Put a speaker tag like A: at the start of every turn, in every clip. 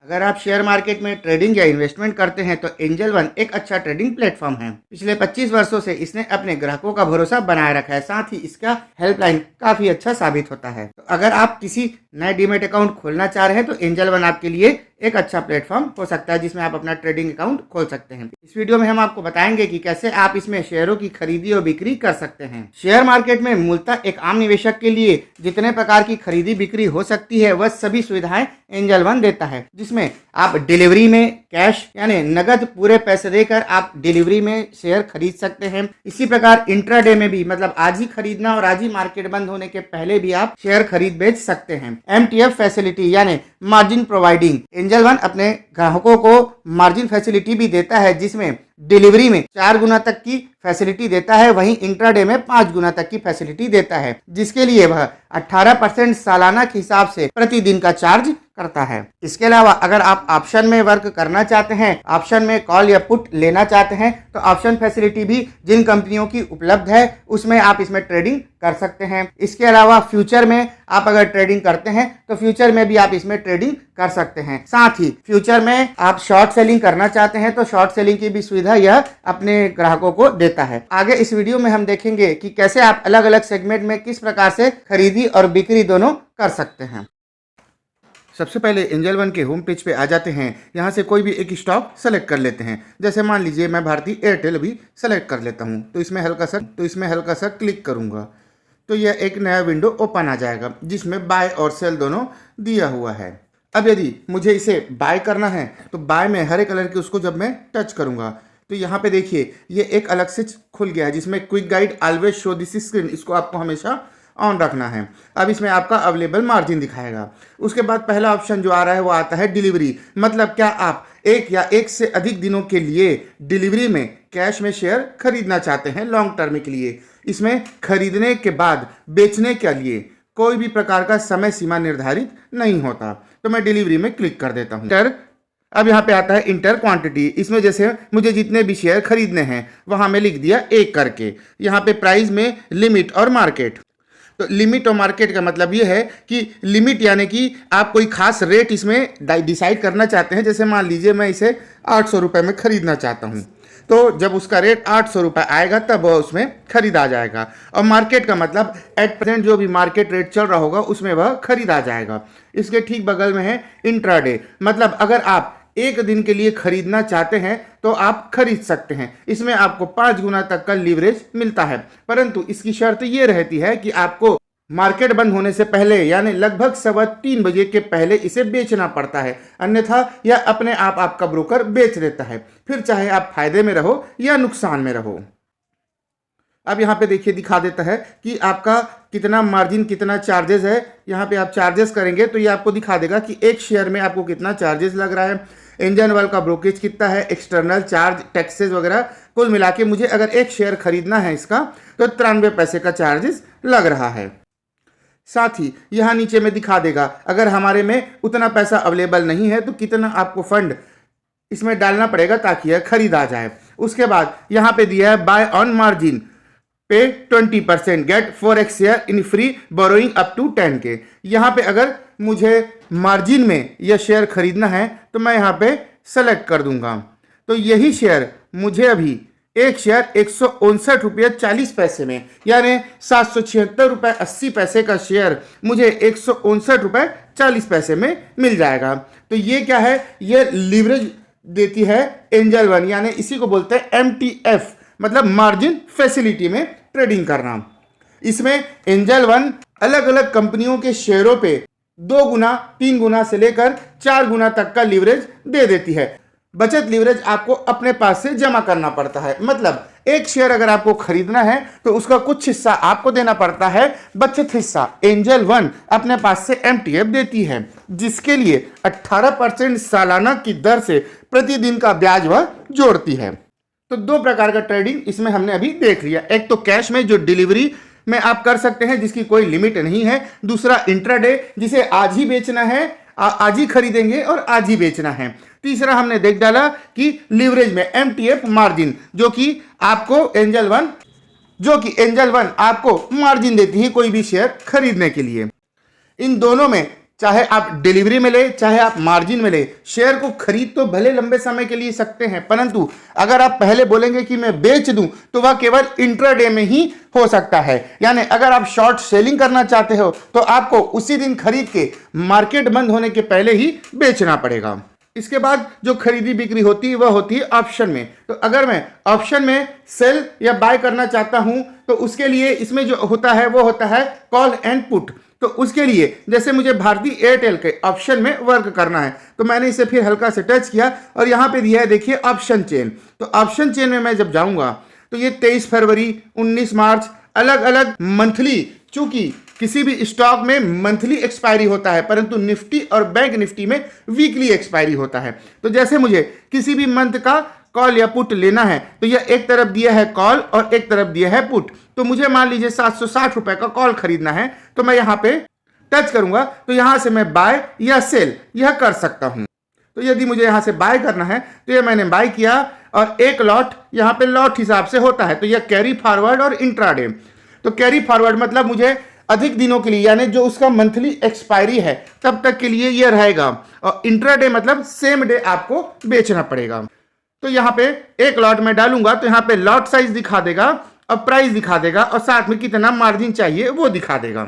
A: अगर आप share market में ट्रेडिंग या इन्वेस्टमेंट करते हैं तो एंजल वन एक अच्छा ट्रेडिंग प्लेटफॉर्म है। पिछले 25 वर्षों से इसने अपने ग्राहकों का भरोसा बनाए रखा है, साथ ही इसका हेल्पलाइन काफी अच्छा साबित होता है। तो अगर आप किसी नए डीमेट अकाउंट खोलना चाह रहे हैं तो एंजल वन आपके लिए एक अच्छा प्लेटफॉर्म हो सकता है, जिसमें आप अपना ट्रेडिंग अकाउंट खोल सकते हैं। इस वीडियो में हम आपको बताएंगे कि कैसे आप इसमें शेयरों की खरीदी और बिक्री कर सकते हैं। शेयर मार्केट में मूलतः एक आम निवेशक के लिए जितने प्रकार की खरीदी बिक्री हो सकती है वह सभी सुविधाएं एंजल वन देता है, जिसमें आप डिलीवरी में कैश यानी नगद पूरे पैसे देकर आप डिलीवरी में शेयर खरीद सकते हैं। इसी प्रकार इंट्राडे में भी, मतलब आज ही खरीदना और आज ही मार्केट बंद होने के पहले भी आप शेयर खरीद बेच सकते हैं। एमटीएफ फैसिलिटी यानी मार्जिन प्रोवाइडिंग, एंजल वन अपने ग्राहकों को मार्जिन फैसिलिटी भी देता है, जिसमें डिलीवरी में 4 गुना तक की फैसिलिटी देता है, वहीं इंट्राडे में 5 गुना तक की फैसिलिटी देता है, जिसके लिए वह 18% सालाना के हिसाब से प्रतिदिन का चार्ज करता है। इसके अलावा अगर आप ऑप्शन में वर्क करना चाहते हैं, ऑप्शन में कॉल या पुट लेना चाहते हैं, तो ऑप्शन फैसिलिटी भी जिन कंपनियों की उपलब्ध है उसमें आप इसमें ट्रेडिंग कर सकते हैं। इसके अलावा फ्यूचर में आप अगर ट्रेडिंग करते हैं तो फ्यूचर में भी आप इसमें ट्रेडिंग कर सकते हैं। साथ ही फ्यूचर में आप शॉर्ट सेलिंग करना चाहते हैं तो शॉर्ट सेलिंग की भी सुविधा यह अपने ग्राहकों को देता है। आगे इस वीडियो में हम देखेंगे कि कैसे आप अलग अलग सेगमेंट में किस प्रकार से खरीदी और बिक्री दोनों कर सकते हैं। सबसे पहले एंजल वन के होम पेज पे आ जाते हैं। यहाँ से कोई भी एक स्टॉक सेलेक्ट कर लेते हैं। जैसे मान लीजिए मैं भारतीय एयरटेल भी सेलेक्ट कर लेता हूँ, तो इसमें हल्का सा क्लिक करूँगा तो यह एक नया विंडो ओपन आ जाएगा, जिसमें बाय और सेल दोनों दिया हुआ है। अब यदि मुझे इसे बाय करना है तो बाय में हरे कलर के उसको जब मैं टच करूँगा तो यहाँ पे देखिए ये एक अलग से खुल गया है, जिसमें quick guide always show this screen, इसको आपको हमेशा ऑन रखना है। अब इसमें आपका अवेलेबल मार्जिन दिखाएगा। उसके बाद पहला ऑप्शन जो आ रहा है वो आता है डिलीवरी, मतलब क्या आप एक या एक से अधिक दिनों के लिए डिलीवरी में कैश में शेयर खरीदना चाहते हैं लॉन्ग टर्म के लिए। इसमें खरीदने के बाद बेचने के लिए कोई भी प्रकार का समय सीमा निर्धारित नहीं होता। तो मैं डिलीवरी में क्लिक कर देता हूँ। अब यहाँ पे आता है इंटर क्वांटिटी, इसमें जैसे मुझे जितने भी शेयर खरीदने हैं वहाँ मैं लिख दिया एक करके। यहाँ पे प्राइस में लिमिट और मार्केट, तो लिमिट और मार्केट का मतलब ये है कि लिमिट यानी कि आप कोई खास रेट इसमें डिसाइड करना चाहते हैं। जैसे मान लीजिए मैं इसे 800 रुपये में खरीदना चाहता हूँ, तो जब उसका रेट 800 रुपये आएगा तब वह उसमें खरीदा जाएगा। और मार्केट का मतलब एट प्रेजेंट जो भी मार्केट रेट चल रहा होगा उसमें वह खरीदा जाएगा। इसके ठीक बगल में है इंट्राडे, मतलब अगर आप एक दिन के लिए खरीदना चाहते हैं तो आप खरीद सकते हैं। इसमें आपको 5 गुना तक का लीवरेज मिलता है, परंतु इसकी शर्त ये रहती है कि आपको मार्केट बंद होने से पहले यानी लगभग 3:15 बजे के पहले इसे बेचना पड़ता है, अन्यथा यह अपने आप आपका ब्रोकर बेच देता है, फिर चाहे आप फायदे में रहो या नुकसान में रहो। अब यहाँ पे देखिए दिखा देता है कि आपका कितना मार्जिन, कितना चार्जेस है। यहाँ पे आप चार्जेस करेंगे तो ये आपको दिखा देगा कि एक शेयर में आपको कितना चार्जेस लग रहा है, एंजल वन का ब्रोकेज कितना है, एक्सटर्नल चार्ज, टैक्सेस वगैरह कुल मिला के मुझे अगर एक शेयर खरीदना है इसका तो 93 पैसे का चार्जेस लग रहा है। साथ ही यहाँ नीचे में दिखा देगा अगर हमारे में उतना पैसा अवेलेबल नहीं है तो कितना आपको फंड इसमें डालना पड़ेगा ताकि यह खरीदा जाए। उसके बाद यहाँ पे दिया है bye on margin, pay 20%, get 4x share in free borrowing up to 10K। यहाँ पे अगर मुझे मार्जिन में यह शेयर खरीदना है तो मैं यहाँ पे सेलेक्ट कर दूंगा, तो यही शेयर मुझे अभी एक शेयर 159 रुपये 40 पैसे में, यानी 776 रुपये 80 पैसे का शेयर मुझे 159 रुपये 40 पैसे में मिल जाएगा। तो ये क्या है, ये लीवरेज देती है एंजल वन, यानी इसी को बोलते हैं MTF, मतलब मार्जिन फैसिलिटी में ट्रेडिंग करना। इसमें एंजल वन अलग अलग कंपनियों के शेयरों पे 2 गुना 3 गुना से लेकर 4 गुना तक का लीवरेज दे देती है। बचत लीवरेज आपको अपने पास से जमा करना पड़ता है, मतलब एक शेयर अगर आपको खरीदना है तो उसका कुछ हिस्सा आपको देना पड़ता है, बचत हिस्सा एंजल वन अपने पास से MTF देती है, जिसके लिए 18% सालाना की दर से प्रतिदिन का ब्याज वह जोड़ती है। तो 2 प्रकार का ट्रेडिंग इसमें हमने अभी देख लिया, एक तो कैश में जो डिलीवरी में आप कर सकते हैं जिसकी कोई लिमिट नहीं है, दूसरा इंट्राडे जिसे आज ही बेचना है, आज ही खरीदेंगे और आज ही बेचना है, तीसरा हमने देख डाला कि लीवरेज में MTF मार्जिन जो कि एंजल वन आपको मार्जिन देती है कोई भी शेयर खरीदने के लिए। इन दोनों में चाहे आप डिलीवरी में ले, चाहे आप मार्जिन में ले, शेयर को खरीद तो भले लंबे समय के लिए सकते हैं, परंतु अगर आप पहले बोलेंगे कि मैं बेच दूं तो वह केवल इंट्राडे में ही हो सकता है। यानी अगर आप शॉर्ट सेलिंग करना चाहते हो तो आपको उसी दिन खरीद के मार्केट बंद होने के पहले ही बेचना पड़ेगा। इसके बाद जो खरीदी बिक्री होती है वह होती है ऑप्शन में। तो अगर मैं ऑप्शन में सेल या बाय करना चाहता हूं तो उसके लिए इसमें जो होता है वो होता है कॉल एंड पुट। तो उसके लिए जैसे मुझे भारतीय एयरटेल के ऑप्शन में वर्क करना है तो मैंने इसे फिर हल्का से टच किया और यहाँ पे दिया है देखिए ऑप्शन चेन। तो ऑप्शन चेन में मैं जब जाऊंगा तो ये 23 फरवरी, 19 मार्च अलग अलग मंथली, चूंकि किसी भी स्टॉक में मंथली एक्सपायरी होता है परंतु निफ्टी और बैंक निफ्टी में वीकली एक्सपायरी होता है। तो जैसे मुझे किसी भी मंथ का कॉल या पुट लेना है तो यह एक तरफ दिया है कॉल और एक तरफ दिया है पुट। तो मुझे मान लीजिए 760 रुपए का कॉल खरीदना है तो मैं यहाँ पे टच करूंगा तो यहाँ से मैं बाय या सेल यह कर सकता हूँ। तो यदि मुझे यहाँ से बाय करना है तो यह मैंने बाय किया और एक लॉट यहाँ पे लॉट हिसाब से होता है। तो यह कैरी फॉरवर्ड और इंट्राडे। तो कैरी फॉरवर्ड मतलब मुझे अधिक दिनों के लिए यानी जो उसका मंथली एक्सपायरी है तब तक के लिए यह रहेगा, और इंट्राडे मतलब सेम डे आपको बेचना पड़ेगा। तो यहाँ पे एक लॉट में डालूंगा तो यहाँ पे लॉट साइज दिखा देगा और प्राइस दिखा देगा और साथ में कितना मार्जिन चाहिए वो दिखा देगा।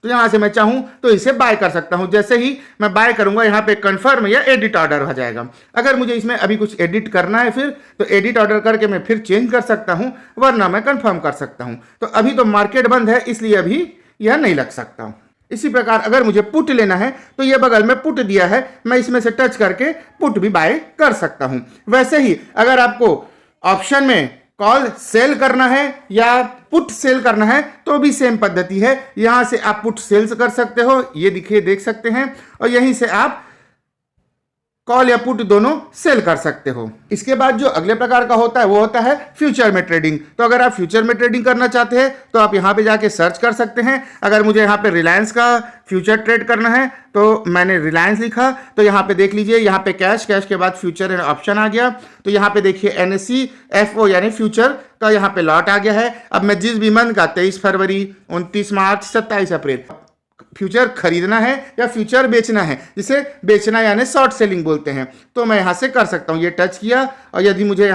A: तो यहाँ से मैं चाहूँ तो इसे बाय कर सकता हूँ। जैसे ही मैं बाय करूंगा यहाँ पे कंफर्म या एडिट ऑर्डर हो जाएगा। अगर मुझे इसमें अभी कुछ एडिट करना है फिर तो एडिट ऑर्डर करके मैं फिर चेंज कर सकता हूँ, वरना मैं कंफर्म कर सकता हूँ। तो अभी तो मार्केट बंद है इसलिए अभी यह नहीं लग सकता। इसी प्रकार अगर मुझे पुट लेना है तो ये बगल में पुट दिया है, मैं इसमें से टच करके पुट भी बाय कर सकता हूं। वैसे ही अगर आपको ऑप्शन में कॉल सेल करना है या पुट सेल करना है तो भी सेम पद्धति है। यहां से आप पुट सेल्स कर सकते हो, ये दिखे देख सकते हैं, और यहीं से आप कॉल या पुट दोनों सेल कर सकते हो। इसके बाद जो अगले प्रकार का होता है वो होता है फ्यूचर में ट्रेडिंग। तो अगर आप फ्यूचर में ट्रेडिंग करना चाहते हैं तो आप यहाँ पे जाके सर्च कर सकते हैं। अगर मुझे यहाँ पे रिलायंस का फ्यूचर ट्रेड करना है तो मैंने रिलायंस लिखा तो यहाँ पे देख लीजिए, यहाँ पे कैश के बाद फ्यूचर एंड ऑप्शन आ गया। तो यहाँ पे देखिए NSE FO यानी फ्यूचर का यहाँ पे लॉट आ गया है। अब मैं जिस भी मंथ का 23 फरवरी, 29 मार्च, 27 अप्रैल फ्यूचर खरीदना है या फ्यूचर बेचना है, जिसे बेचना यानी शॉर्ट सेलिंग बोलते हैं, तो मैं यहां से कर सकता हूं। ये टच किया और यदि मुझे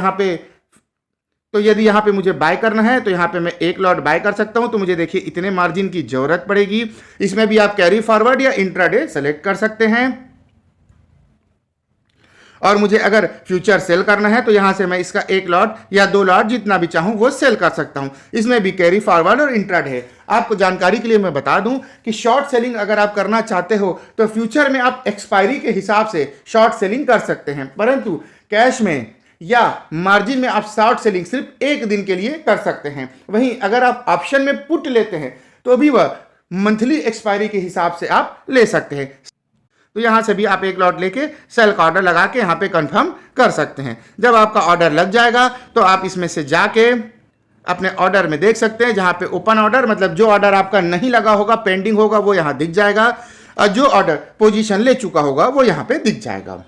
A: यदि मुझे बाय करना है तो यहाँ पे मैं एक लॉट बाय कर सकता हूं। तो मुझे देखिए इतने मार्जिन की जरूरत पड़ेगी। इसमें भी आप कैरी फॉरवर्ड या इंट्राडे सेलेक्ट कर सकते हैं। और मुझे अगर फ्यूचर सेल करना है तो यहां से मैं इसका एक लॉट या दो लॉट जितना भी चाहूं वो सेल कर सकता हूं। इसमें भी कैरी फॉरवर्ड और इंट्राडे है। आपको जानकारी के लिए मैं बता दूं कि शॉर्ट सेलिंग अगर आप करना चाहते हो तो फ्यूचर में आप एक्सपायरी के हिसाब से शॉर्ट सेलिंग कर सकते हैं, परंतु कैश में या मार्जिन में आप शॉर्ट सेलिंग सिर्फ एक दिन के लिए कर सकते हैं। वहीं अगर आप ऑप्शन में पुट लेते हैं तो भी वह मंथली एक्सपायरी के हिसाब से आप ले सकते हैं। तो यहां से भी आप एक लॉट लेके सेल का ऑर्डर लगा के यहां पे कंफर्म कर सकते हैं। जब आपका ऑर्डर लग जाएगा तो आप इसमें से जाके अपने ऑर्डर में देख सकते हैं, जहां पे ओपन ऑर्डर मतलब जो ऑर्डर आपका नहीं लगा होगा, पेंडिंग होगा, वो यहां दिख जाएगा, और जो ऑर्डर पोजीशन ले चुका होगा वो यहां पे दिख जाएगा।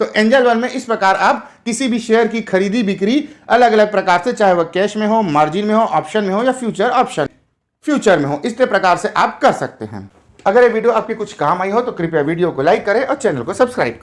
A: तो एंजल वन में इस प्रकार आप किसी भी शेयर की खरीदी बिक्री अलग अलग प्रकार से, चाहे वह कैश में हो, मार्जिन में हो, ऑप्शन में हो या फ्यूचर में हो, इस प्रकार से आप कर सकते हैं। अगर ये वीडियो आपके कुछ काम आई हो तो कृपया वीडियो को लाइक करें और चैनल को सब्सक्राइब करें।